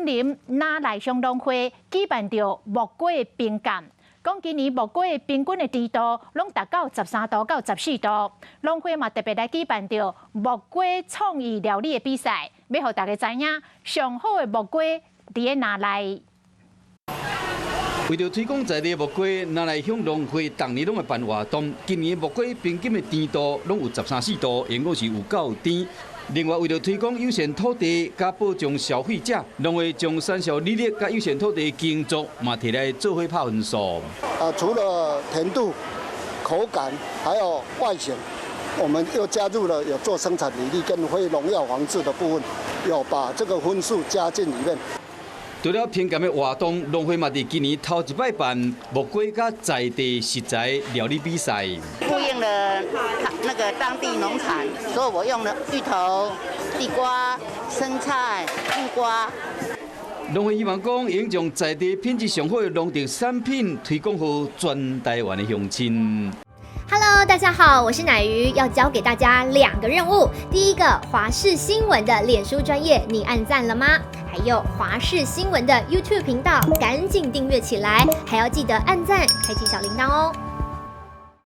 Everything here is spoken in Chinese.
森林哪来乡农会举办着木瓜冰鉴。讲今年木瓜平均的甜度拢达到13度到14度，农会嘛特别来举办着木瓜创意料理的比赛，要让大家知影上好的木瓜伫咧哪内。为着推广在地木瓜，拿来向农会逐年拢会办活动。今年木瓜平均的甜度拢有13、14度，因果是有够甜。另外，为了推广有限土地，加保障消费者，农会将产销履历加有限土地耕作嘛摕来做伙拍分数。除了甜度、口感，还有外形，我们又加入了有做生产履历跟非农药防治的部分，有把这个分数加进里面。除了评鉴的活动，农会嘛伫今年头一摆办木瓜甲在地食材料理比赛。呼应了那个当地农产，所以我用了芋头、地瓜、生菜、木瓜。农会希望讲，应将在地品质上好的农特产品推广给全台湾的乡亲。Hello， 大家好，我是乃瑜，要教给大家2个任务。第一个，华视新闻的脸书专页，你按赞了吗？还有华视新闻的 YouTube 频道，赶紧订阅起来，还要记得按赞，开启小铃铛哦。